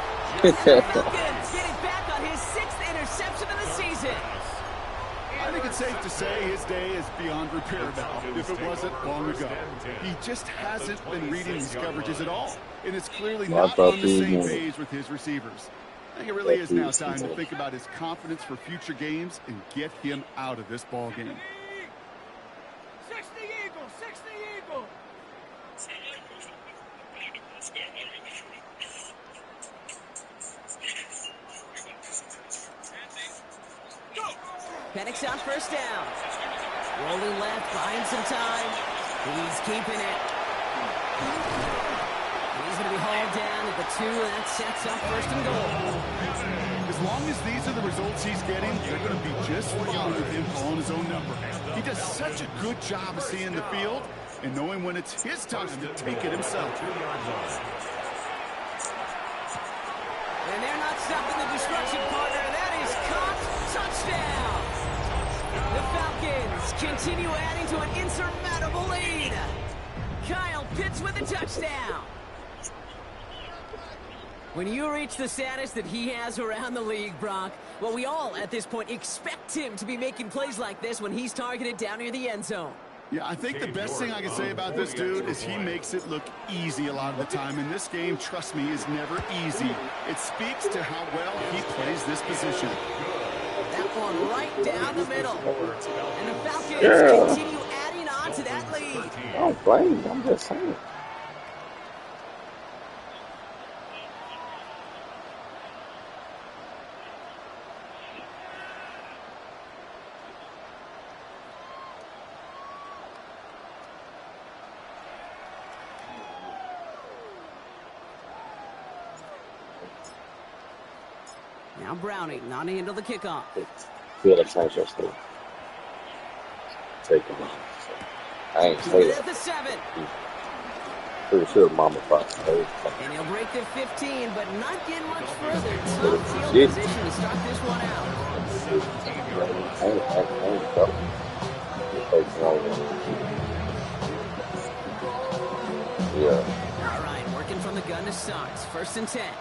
The Falcons getting back on his 6th interception of the season. I think it's safe to say his day is beyond repair now, if it wasn't long ago. He just hasn't been reading these coverages at all, and it's clearly not on the same page with his receivers. I think it really is now time to think about his confidence for future games and get him out of this ball game. 60 Eagles, 60 Eagles. Penix on 1st down. Rolling left, buying some time. He's keeping it. He's going to be hauled down at the 2, and that sets up 1st and goal. As long as these are the results he's getting, they're going to be just fine with him calling his own number. He does such a good job of seeing the field and knowing when it's his time to take it himself. And they're not stopping the destruction, partner. That is caught. Touchdown. The Falcons continue adding to an insurmountable lead. Kyle Pitts with a touchdown. When you reach the status that he has around the league, Brock, well, we all at this point expect him to be making plays like this when he's targeted down near the end zone. Yeah, I think the best thing I can say about this dude is he makes it look easy a lot of the time. And this game, trust me, is never easy. It speaks to how well he plays this position. That one right down the middle. And the Falcons continue adding on to that lead. I don't blame you. I'm just saying. Now Browning not to handle the kickoff. Feel like change your stuff. Take him on. I ain't say At that. the 7. Pretty sure Mama Fox. And he'll break the 15, but not get much further. Tough field position to start this one out. Yeah. All right, working from the gun to start. 1st and 10.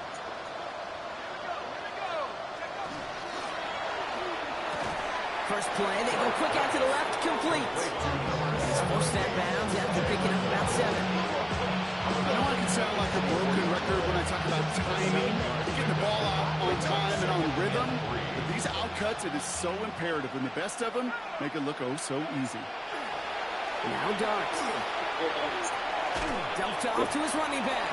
First play, they go quick out to the left, complete. He's forced that bounds after picking up about 7. I know I can sound like a broken record when I talk about timing, getting the ball out on time and on rhythm, but these outcuts, it is so imperative, and the best of them make it look oh so easy. Now Darts. Dumped off to his running back.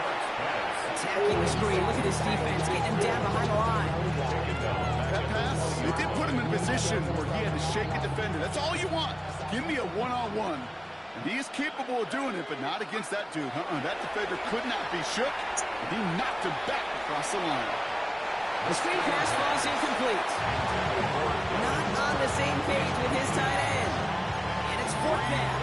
Attacking the screen. Look at this defense getting him down behind the line. That pass, it did put him in a position where he had to shake a defender. That's all you want. Give me a one-on-one. And he is capable of doing it, but not against that dude. That defender could not be shook, and he knocked him back across the line. The screen pass falls incomplete. Not on the same page with his tight end. And it's fourth down.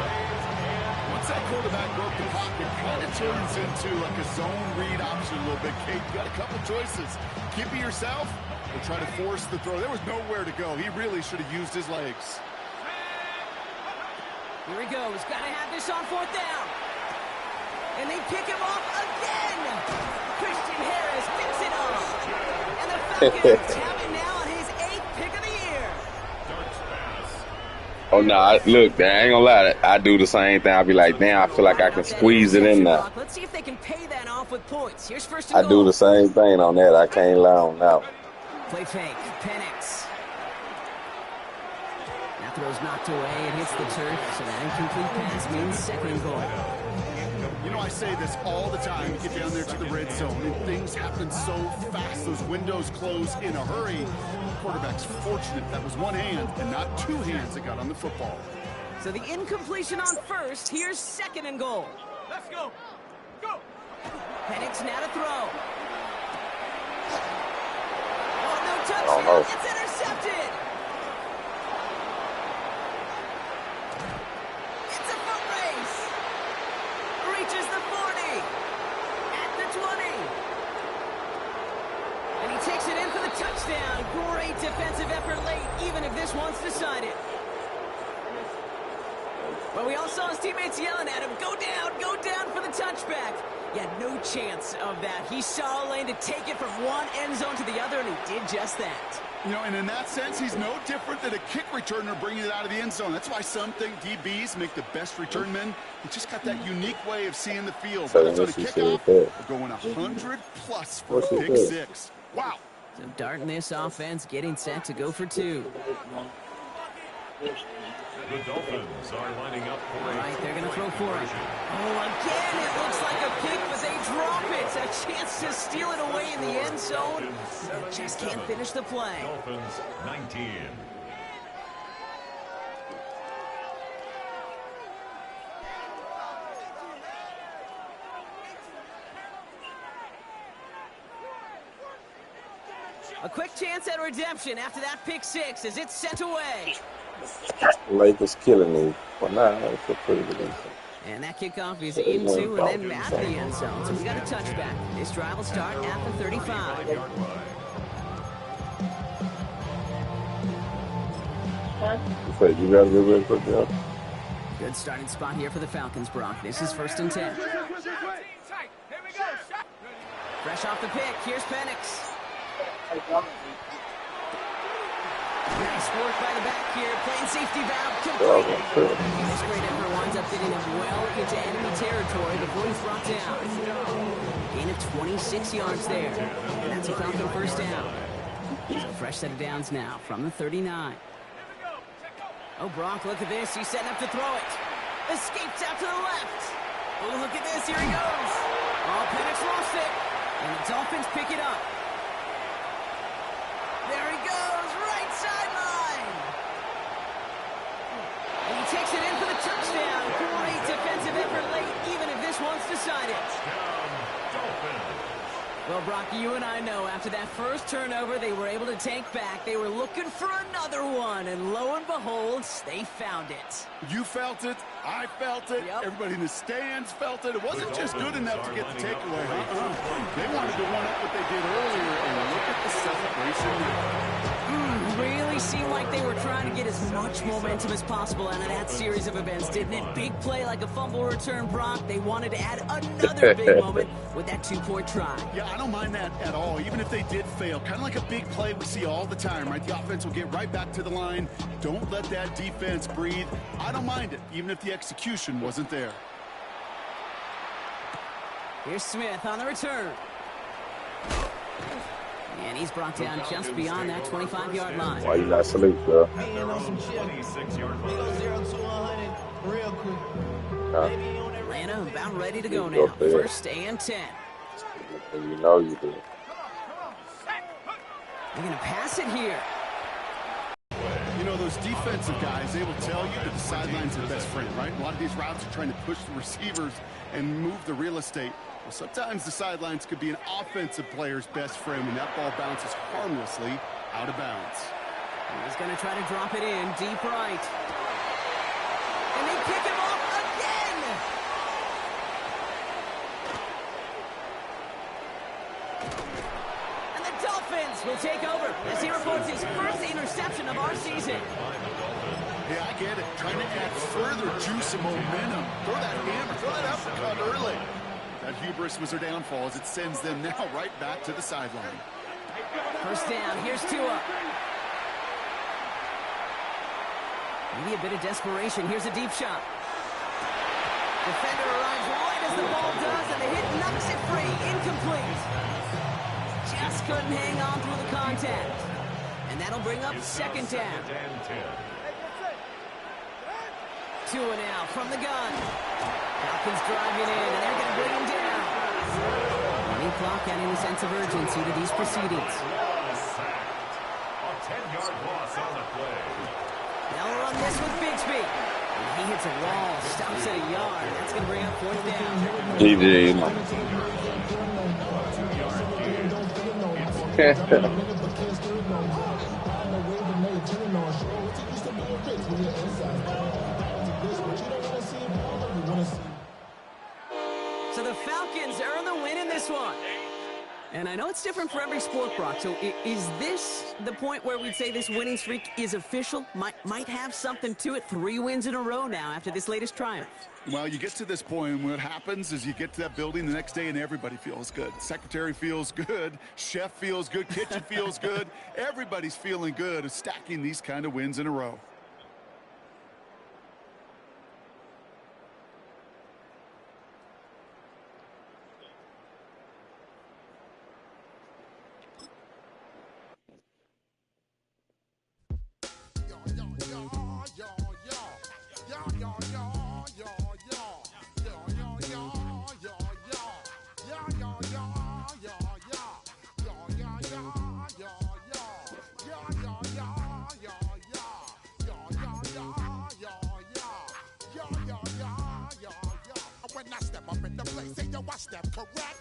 Once that quarterback broke the pocket, kind of turns into like a zone read option a little bit. Kate, you got a couple choices. Keep it yourself or try to force the throw. There was nowhere to go. He really should have used his legs. Here he goes. Got to have this on fourth down. And they pick him off again. Christian Harris picks it off. And the Falcons have it now on his 8th pick of the year. Darts pass. Oh, no, look, I ain't gonna lie. I do the same thing. I'll be like, damn, I feel like I can squeeze it in there. Let's see if they can pay that off with points. Here's first I and goal. do the same thing on that. I can't lie on that one. Play fake. Penix. That throw's knocked away. It hits the turf. So that incomplete pass means second and goal. You know, I say this all the time. You get down there to the red zone, and things happen so fast. Those windows close in a hurry. The quarterback's fortunate that was one hand and not two hands that got on the football. So the incompletion on first. Here's second and goal. Let's go. Go. Penix now to throw. Oh, no Oh, touchdown. no. It's intercepted. It's a foot race. Reaches the 40. At the 20. And he takes it in for the touchdown. Great defensive effort late, even if this one's decided. Well, we all saw his teammates yelling at him, go down for the touchback. He had no chance of that. He saw a lane to take it from one end zone to the other, and he did just that. You know, and in that sense, he's no different than a kick returner bringing it out of the end zone. That's why some think DBs make the best return men. He just got that unique way of seeing the field. So Whether it's on a kickoff or going 100+ for a pick six. Wow. So darting this offense, getting set to go for two. The Dolphins are lining up for All a right, they're going to throw for it. Oh, again, it looks like a pick, but they drop it. A chance to steal it away in the end zone. They just can't finish the play. Dolphins 19. A quick chance at redemption after that pick six as it's sent away. Lakers killing me. Well, nah, that's a pretty good defense. And that kickoff is into and then at the end zone. So we got a touchback. This drive will start at the 35. 5-yard line. You gotta get ready for that. Good starting spot here for the Falcons, Brock. This is first and 10. Tight. Here we go. Shot. Fresh off the pick, here's Penix. Nice work by the back here. Playing safety valve complete. This great effort winds up getting him well into enemy territory before he's brought down. Gain of 26 yards there. And that's a Falcon first down. So fresh set of downs now from the 39. Oh, Brock, look at this. He's setting up to throw it. Escapes out to the left. Oh, look at this. Here he goes. Oh, Penix lost it. And the Dolphins pick it up. There he goes. Right sideline. And he takes it in for the touchdown. Great defensive effort late, even if this one's decided. Dolphins. Well, Brock, you and I know after that first turnover they were able to take back. They were looking for another one, and lo and behold, they found it. You felt it. I felt it. Yep. Everybody in the stands felt it. It wasn't just good enough to get the takeaway. They wanted to one-up what they did earlier, and look at the celebration now. Really seemed like they were trying to get as much momentum as possible out of that series of events, didn't it? Big play like a fumble return, Brock. They wanted to add another big moment with that two-point try. Yeah, I don't mind that at all, even if they did fail. Kind of like a big play we see all the time, right? The offense will get right back to the line. Don't let that defense breathe. I don't mind it, even if the execution wasn't there. Here's Smith on the return. And he's brought down just beyond that 25-yard line. Why you not salute, bro? 26-yard line. Atlanta about ready to go now. First and 10. You know you do. They're going to pass it here. You know, those defensive guys, they will tell you that the sideline's their best friend, right? A lot of these routes are trying to push the receivers and move the real estate. Well, sometimes the sidelines could be an offensive player's best friend when that ball bounces harmlessly out of bounds. He's going to try to drop it in deep right. And they kick him off again! And the Dolphins will take over as he reports his first interception of our season. Yeah, I get it. Trying to add further juice and momentum. Throw that hammer, throw that uppercut early. That hubris was their downfall as it sends them now right back to the sideline. First down, here's Tua. Maybe a bit of desperation. Here's a deep shot. Defender arrives right as the ball does, and the hit knocks it free. Incomplete. Just couldn't hang on through the contact. And that'll bring up second down. Tua now from the gun. Falcons driving in, and they're going to bring him down. Running clock adding a sense of urgency to these proceedings. A 10-yard loss on the play. They'll run this with Bigsby. And he hits a wall, stops at a yard. That's going to bring up fourth down. TJ, you So the Falcons earn the win in this one. And I know it's different for every sport, Brock. So is this the point where we'd say this winning streak is official? Might have something to it. 3 wins in a row now after this latest triumph. Well, you get to this point, and what happens is you get to that building the next day and everybody feels good. Secretary feels good, chef feels good, kitchen feels good. Everybody's feeling good of stacking these kind of wins in a row. When I step up in the place, say yo, I step correct.